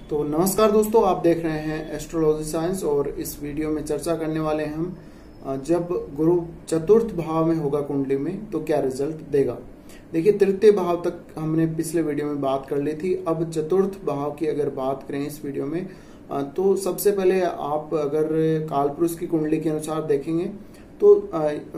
तो नमस्कार दोस्तों, आप देख रहे हैं एस्ट्रोलॉजी साइंस और इस वीडियो में चर्चा करने वाले हैं हम जब गुरु चतुर्थ भाव में होगा कुंडली में तो क्या रिजल्ट देगा। देखिए, तृतीय भाव तक हमने पिछले वीडियो में बात कर ली थी। अब चतुर्थ भाव की अगर बात करें इस वीडियो में तो सबसे पहले आप अगर कालपुरुष की कुंडली के अनुसार देखेंगे तो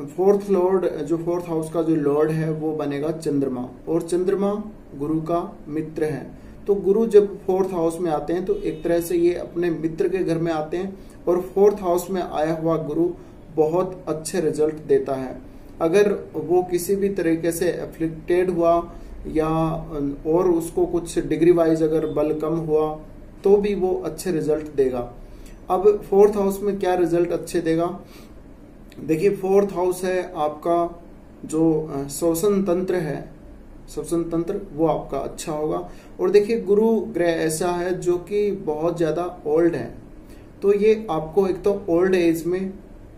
फोर्थ लॉर्ड, जो फोर्थ हाउस का जो लॉर्ड है वो बनेगा चंद्रमा, और चंद्रमा गुरु का मित्र है। तो गुरु जब फोर्थ हाउस में आते हैं तो एक तरह से ये अपने मित्र के घर में आते हैं, और फोर्थ हाउस में आया हुआ गुरु बहुत अच्छे रिजल्ट देता है। अगर वो किसी भी तरीके से एफ्लिक्टेड हुआ या और उसको कुछ डिग्री वाइज अगर बल कम हुआ तो भी वो अच्छे रिजल्ट देगा। अब फोर्थ हाउस में क्या रिजल्ट अच्छे देगा। देखिए, फोर्थ हाउस है आपका जो श्वसन तंत्र है, श्वसन तंत्र वो आपका अच्छा होगा। और देखिए, गुरु ग्रह ऐसा है जो कि बहुत ज्यादा ओल्ड है, तो ये आपको एक तो ओल्ड एज में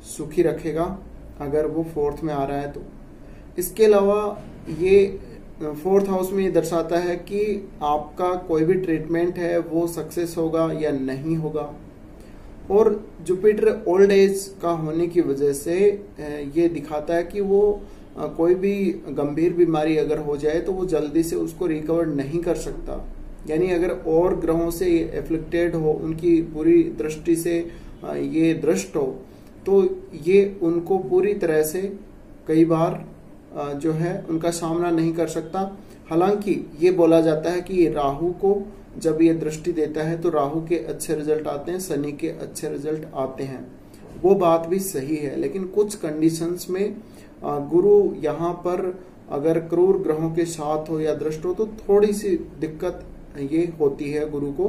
सुखी रखेगा अगर वो फोर्थ में आ रहा है तो। इसके अलावा ये फोर्थ हाउस में ये दर्शाता है कि आपका कोई भी ट्रीटमेंट है वो सक्सेस होगा या नहीं होगा। और जुपिटर ओल्ड एज का होने की वजह से ये दिखाता है कि वो कोई भी गंभीर बीमारी अगर हो जाए तो वो जल्दी से उसको रिकवर नहीं कर सकता। यानी अगर और ग्रहों से एफ्लिक्टेड हो, उनकी पूरी दृष्टि से ये दृष्ट हो, तो ये उनको पूरी तरह से कई बार जो है उनका सामना नहीं कर सकता। हालांकि ये बोला जाता है कि ये राहु को जब ये दृष्टि देता है तो राहु के अच्छे रिजल्ट आते हैं, शनि के अच्छे रिजल्ट आते हैं। वो बात भी सही है, लेकिन कुछ कंडीशंस में गुरु यहाँ पर अगर क्रूर ग्रहों के साथ हो या दृष्ट हो तो थोड़ी सी दिक्कत ये होती है गुरु को।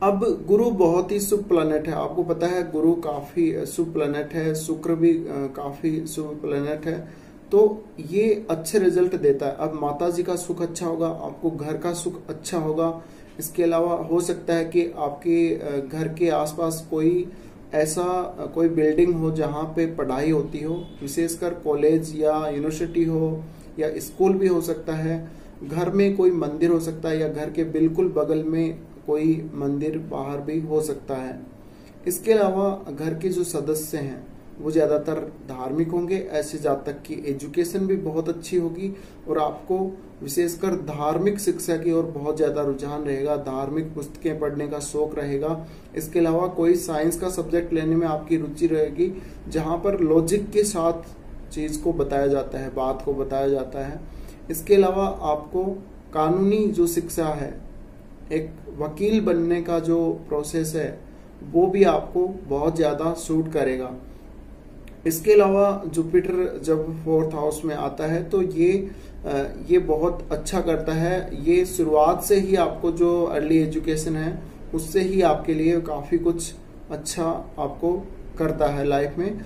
अब गुरु बहुत ही शुभ प्लैनेट है, आपको पता है गुरु काफी शुभ प्लैनेट है, शुक्र भी काफी शुभ प्लैनेट है, तो ये अच्छे रिजल्ट देता है। अब माता जी का सुख अच्छा होगा, आपको घर का सुख अच्छा होगा। इसके अलावा हो सकता है कि आपके घर के आसपास कोई ऐसा कोई बिल्डिंग हो जहाँ पे पढ़ाई होती हो, विशेषकर कॉलेज या यूनिवर्सिटी हो या स्कूल भी हो सकता है। घर में कोई मंदिर हो सकता है या घर के बिल्कुल बगल में कोई मंदिर बाहर भी हो सकता है। इसके अलावा घर के जो सदस्य हैं वो ज्यादातर धार्मिक होंगे। ऐसे जातक की एजुकेशन भी बहुत अच्छी होगी और आपको विशेषकर धार्मिक शिक्षा की ओर बहुत ज्यादा रुझान रहेगा, धार्मिक पुस्तकें पढ़ने का शौक रहेगा। इसके अलावा कोई साइंस का सब्जेक्ट लेने में आपकी रुचि रहेगी जहां पर लॉजिक के साथ चीज को बताया जाता है, बात को बताया जाता है। इसके अलावा आपको कानूनी जो शिक्षा है, एक वकील बनने का जो प्रोसेस है वो भी आपको बहुत ज्यादा सूट करेगा। इसके अलावा जुपिटर जब फोर्थ हाउस में आता है तो ये बहुत अच्छा करता है। ये शुरुआत से ही आपको जो अर्ली एजुकेशन है उससे ही आपके लिए काफी कुछ अच्छा आपको करता है लाइफ में।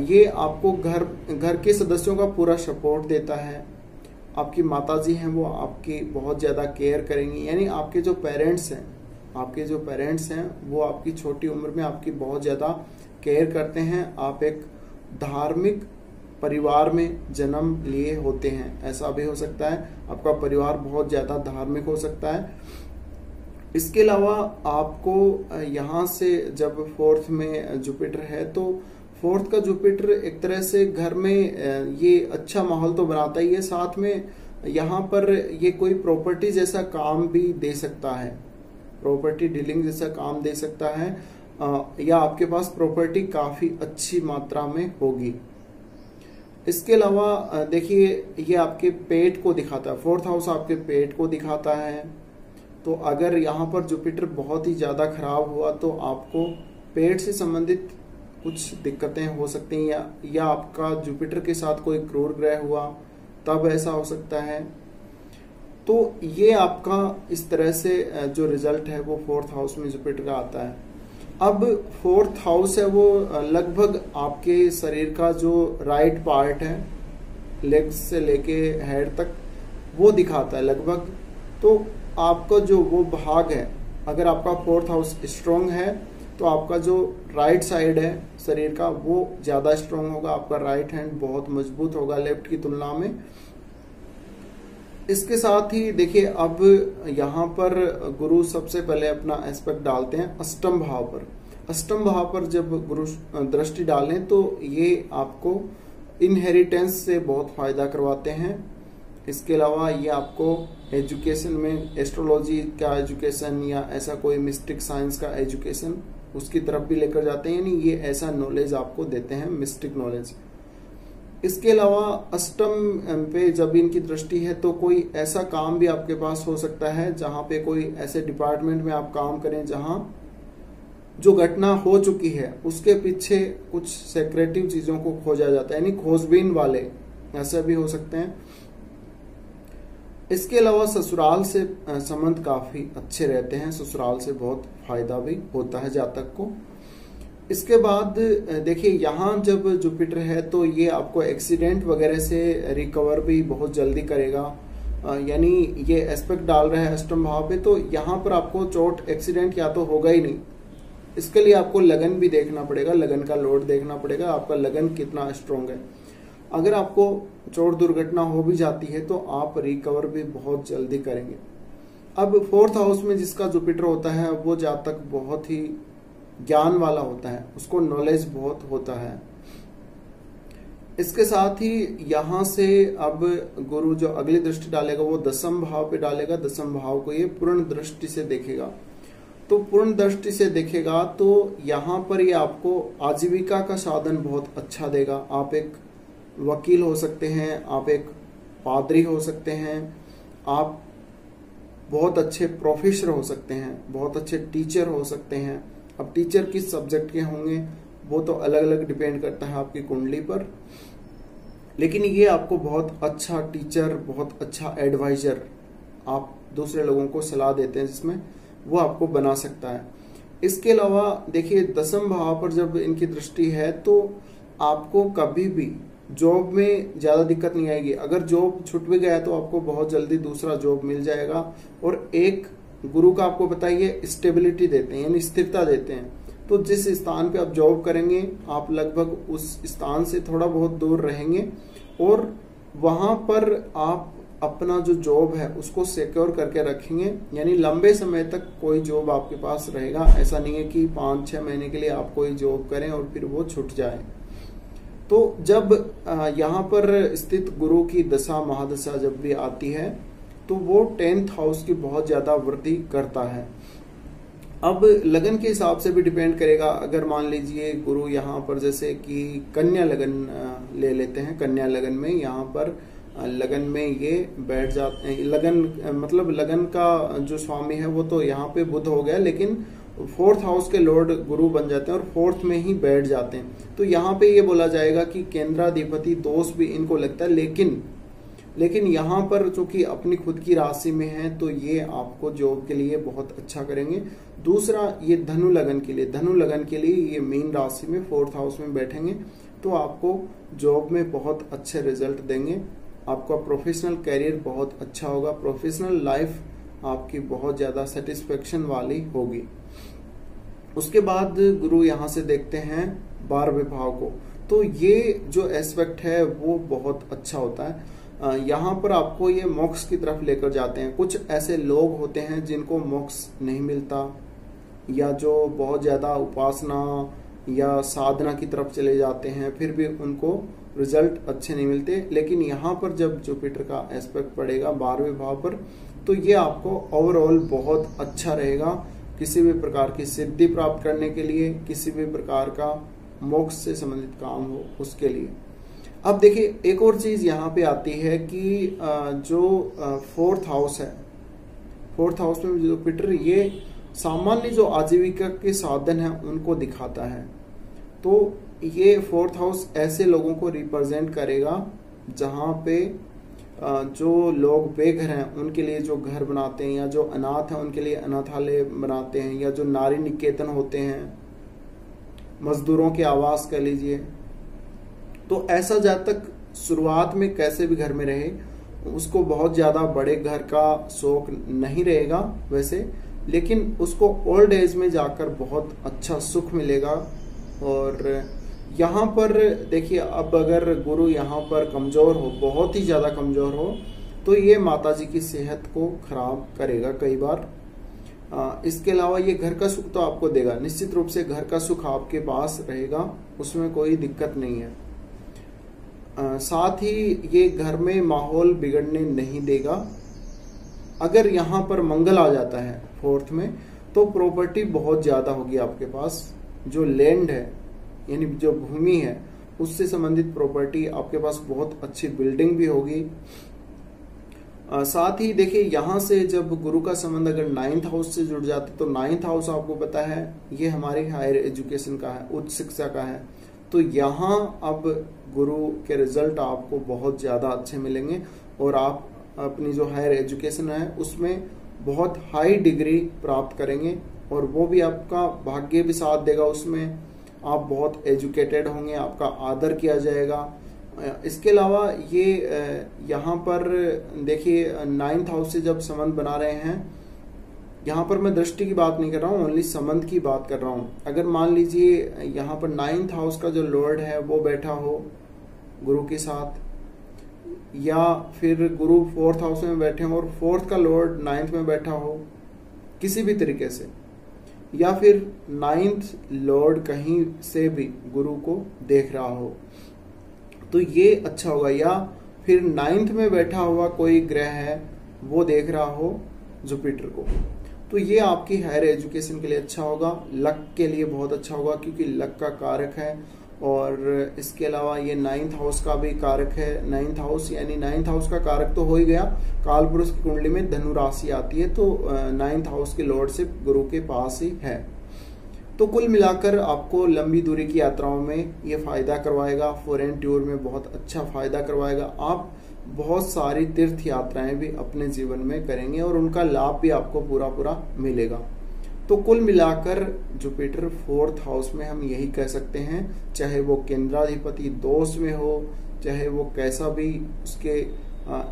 ये आपको घर के सदस्यों का पूरा सपोर्ट देता है। आपकी माताजी हैं वो आपकी बहुत ज्यादा केयर करेंगी, यानी आपके जो पेरेंट्स हैं वो आपकी छोटी उम्र में आपकी बहुत ज्यादा केयर करते हैं। आप एक धार्मिक परिवार में जन्म लिए होते हैं, ऐसा भी हो सकता है। आपका परिवार बहुत ज्यादा धार्मिक हो सकता है। इसके अलावा आपको यहाँ से जब फोर्थ में जुपिटर है तो फोर्थ का जुपिटर एक तरह से घर में ये अच्छा माहौल तो बनाता ही है, साथ में यहाँ पर ये कोई प्रॉपर्टी जैसा काम भी दे सकता है, प्रॉपर्टी डीलिंग जैसा काम दे सकता है, या आपके पास प्रॉपर्टी काफी अच्छी मात्रा में होगी। इसके अलावा देखिए, ये आपके पेट को दिखाता है, फोर्थ हाउस आपके पेट को दिखाता है। तो अगर यहाँ पर जुपिटर बहुत ही ज्यादा खराब हुआ तो आपको पेट से संबंधित कुछ दिक्कतें हो सकती हैं, या आपका जुपिटर के साथ कोई क्रूर ग्रह हुआ तब ऐसा हो सकता है। तो ये आपका इस तरह से जो रिजल्ट है वो फोर्थ हाउस में जुपिटर का आता है। अब फोर्थ हाउस है वो लगभग आपके शरीर का जो राइट पार्ट है, लेग्स से लेके हेड तक, वो दिखाता है लगभग। तो आपका जो वो भाग है, अगर आपका फोर्थ हाउस स्ट्रांग है तो आपका जो राइट साइड है शरीर का वो ज्यादा स्ट्रांग होगा, आपका राइट हैंड बहुत मजबूत होगा लेफ्ट की तुलना में। इसके साथ ही देखिए अब यहाँ पर गुरु सबसे पहले अपना एस्पेक्ट डालते हैं अष्टम भाव पर। अष्टम भाव पर जब गुरु दृष्टि डालें तो ये आपको इनहेरिटेंस से बहुत फायदा करवाते हैं। इसके अलावा ये आपको एजुकेशन में एस्ट्रोलॉजी का एजुकेशन या ऐसा कोई मिस्टिक साइंस का एजुकेशन उसकी तरफ भी लेकर जाते हैं, यानी ये ऐसा नॉलेज आपको देते हैं, मिस्टिक नॉलेज। इसके अलावा अष्टम पे जब इनकी दृष्टि है तो कोई ऐसा काम भी आपके पास हो सकता है जहां पे कोई ऐसे डिपार्टमेंट में आप काम करें जहां जो घटना हो चुकी है उसके पीछे कुछ सेक्रेटिव चीजों को खोजा जाता है, यानी खोजबीन वाले ऐसे भी हो सकते हैं। इसके अलावा ससुराल से संबंध काफी अच्छे रहते हैं, ससुराल से बहुत फायदा भी होता है जातक को। इसके बाद देखिए यहाँ जब जुपिटर है तो ये आपको एक्सीडेंट वगैरह से रिकवर भी बहुत जल्दी करेगा, यानी ये एस्पेक्ट डाल रहा है अष्टम भाव पे, तो यहाँ पर आपको चोट एक्सीडेंट या तो होगा ही नहीं। इसके लिए आपको लगन भी देखना पड़ेगा, लगन का लोड देखना पड़ेगा, आपका लगन कितना स्ट्रोंग है। अगर आपको चोट दुर्घटना हो भी जाती है तो आप रिकवर भी बहुत जल्दी करेंगे। अब फोर्थ हाउस में जिसका जुपिटर होता है वो जातक बहुत ही ज्ञान वाला होता है, उसको नॉलेज बहुत होता है। इसके साथ ही यहां से अब गुरु जो अगली दृष्टि डालेगा वो दसम भाव पे डालेगा। दसम भाव को ये पूर्ण दृष्टि से देखेगा, तो पूर्ण दृष्टि से देखेगा तो यहाँ पर ये आपको आजीविका का साधन बहुत अच्छा देगा। आप एक वकील हो सकते हैं, आप एक पादरी हो सकते हैं, आप बहुत अच्छे प्रोफेसर हो सकते हैं, बहुत अच्छे टीचर हो सकते हैं। अब टीचर किस सब्जेक्ट के होंगे वो तो अलग अलग डिपेंड करता है आपकी कुंडली पर, लेकिन ये आपको बहुत अच्छा टीचर, बहुत अच्छा एडवाइजर, आप दूसरे लोगों को सलाह देते हैं जिसमें वो आपको बना सकता है। इसके अलावा देखिए दसम भाव पर जब इनकी दृष्टि है तो आपको कभी भी जॉब में ज्यादा दिक्कत नहीं आएगी। अगर जॉब छूट भी गया तो आपको बहुत जल्दी दूसरा जॉब मिल जाएगा। और एक गुरु का आपको बताइए स्टेबिलिटी देते हैं, यानी स्थिरता देते हैं। तो जिस स्थान पे आप जॉब करेंगे आप लगभग उस स्थान से थोड़ा बहुत दूर रहेंगे और वहां पर आप अपना जो जॉब है उसको सिक्योर करके रखेंगे, यानी लंबे समय तक कोई जॉब आपके पास रहेगा। ऐसा नहीं है कि 5-6 महीने के लिए आप कोई जॉब करें और फिर वो छूट जाए। तो जब यहाँ पर स्थित गुरु की दशा महादशा जब भी आती है तो वो 10th हाउस की बहुत ज्यादा वृद्धि करता है। अब लगन के हिसाब से भी डिपेंड करेगा। अगर मान लीजिए गुरु यहाँ पर जैसे कि कन्या लगन ले लेते हैं, कन्या लगन में यहाँ पर लगन में ये बैठ जाते हैं। लगन मतलब लगन का जो स्वामी है वो तो यहाँ पे बुध हो गया, लेकिन 4th हाउस के लॉर्ड गुरु बन जाते हैं और 4th में ही बैठ जाते हैं। तो यहाँ पे ये बोला जाएगा कि केंद्राधिपति दोष भी इनको लगता है, लेकिन यहाँ पर चूंकि अपनी खुद की राशि में है तो ये आपको जॉब के लिए बहुत अच्छा करेंगे। दूसरा ये धनु लगन के लिए ये मीन राशि में 4th हाउस में बैठेंगे तो आपको जॉब में बहुत अच्छे रिजल्ट देंगे। आपका प्रोफेशनल कैरियर बहुत अच्छा होगा, प्रोफेशनल लाइफ आपकी बहुत ज्यादा सेटिस्फेक्शन वाली होगी। उसके बाद गुरु यहाँ से देखते हैं 12वें भाव को, तो ये जो एस्पेक्ट है वो बहुत अच्छा होता है। यहाँ पर आपको ये मोक्ष की तरफ लेकर जाते हैं। कुछ ऐसे लोग होते हैं जिनको मोक्ष नहीं मिलता या जो बहुत ज्यादा उपासना या साधना की तरफ चले जाते हैं, फिर भी उनको रिजल्ट अच्छे नहीं मिलते। लेकिन यहाँ पर जब जुपिटर का एस्पेक्ट पड़ेगा 12वें भाव पर तो ये आपको ओवरऑल बहुत अच्छा रहेगा किसी भी प्रकार की सिद्धि प्राप्त करने के लिए, किसी भी प्रकार का मोक्ष से संबंधित काम हो उसके लिए। अब देखिए एक और चीज यहाँ पे आती है कि जो 4th हाउस है, 4th हाउस में जुपिटर ये सामान्य जो आजीविका के साधन है उनको दिखाता है। तो ये 4th हाउस ऐसे लोगों को रिप्रेजेंट करेगा जहां पे जो लोग बेघर हैं उनके लिए जो घर बनाते हैं, या जो अनाथ हैं उनके लिए अनाथालय बनाते हैं, या जो नारी निकेतन होते हैं, मजदूरों के आवास कह लीजिए। तो ऐसा जातक शुरुआत में कैसे भी घर में रहे, उसको बहुत ज्यादा बड़े घर का शौक नहीं रहेगा वैसे, लेकिन उसको ओल्ड एज में जाकर बहुत अच्छा सुख मिलेगा। और यहाँ पर देखिए अब अगर गुरु यहाँ पर कमजोर हो, बहुत ही ज्यादा कमजोर हो, तो ये माताजी की सेहत को खराब करेगा कई बार। इसके अलावा ये घर का सुख तो आपको देगा, निश्चित रूप से घर का सुख आपके पास रहेगा, उसमें कोई दिक्कत नहीं है। साथ ही ये घर में माहौल बिगड़ने नहीं देगा। अगर यहाँ पर मंगल आ जाता है 4th में तो प्रॉपर्टी बहुत ज्यादा होगी आपके पास। जो लैंड है यानी जो भूमि है उससे संबंधित प्रॉपर्टी आपके पास, बहुत अच्छी बिल्डिंग भी होगी। साथ ही देखिए यहाँ से जब गुरु का संबंध अगर 9th हाउस से जुड़ जाता है तो 9th हाउस आपको पता है ये हमारी हायर एजुकेशन का है, उच्च शिक्षा का है। तो यहाँ अब गुरु के रिजल्ट आपको बहुत ज्यादा अच्छे मिलेंगे और आप अपनी जो हायर एजुकेशन है उसमें बहुत हाई डिग्री प्राप्त करेंगे और वो भी आपका भाग्य भी साथ देगा। उसमें आप बहुत एजुकेटेड होंगे, आपका आदर किया जाएगा। इसके अलावा ये यहाँ पर देखिए 9th हाउस से जब संबंध बना रहे हैं, यहाँ पर मैं दृष्टि की बात नहीं कर रहा हूँ, ओनली संबंध की बात कर रहा हूँ। अगर मान लीजिए यहाँ पर 9th हाउस का जो लॉर्ड है वो बैठा हो गुरु के साथ, या फिर गुरु 4th हाउस में बैठे हो और 4th का लॉर्ड 9th में बैठा हो किसी भी तरीके से, या फिर 9th लॉर्ड कहीं से भी गुरु को देख रहा हो तो ये अच्छा होगा। या फिर 9th में बैठा हुआ कोई ग्रह है वो देख रहा हो जुपिटर को, तो ये आपकी हायर एजुकेशन के लिए अच्छा होगा, लक के लिए बहुत अच्छा होगा क्योंकि लक का कारक है। और इसके अलावा ये 9th हाउस का भी कारक है। 9th हाउस यानी 9th हाउस का कारक तो हो ही गया, काल पुरुष की कुंडली में धनु राशि आती है तो 9th हाउस के लॉर्डशिप गुरु के पास ही है। तो कुल मिलाकर आपको लंबी दूरी की यात्राओं में ये फायदा करवाएगा, फॉरेन टूर में बहुत अच्छा फायदा करवाएगा। आप बहुत सारी तीर्थ यात्राएं भी अपने जीवन में करेंगे और उनका लाभ भी आपको पूरा मिलेगा। तो कुल मिलाकर जुपिटर 4th हाउस में हम यही कह सकते हैं, चाहे वो केंद्राधिपति दोष में हो, चाहे वो कैसा भी उसके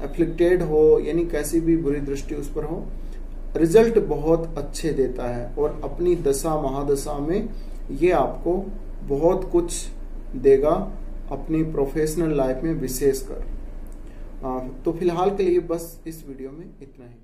एफ्लिक्टेड हो, यानी कैसी भी बुरी दृष्टि उस पर हो, रिजल्ट बहुत अच्छे देता है और अपनी दशा महादशा में ये आपको बहुत कुछ देगा अपनी प्रोफेशनल लाइफ में विशेषकर। तो फिलहाल के लिए बस इस वीडियो में इतना ही।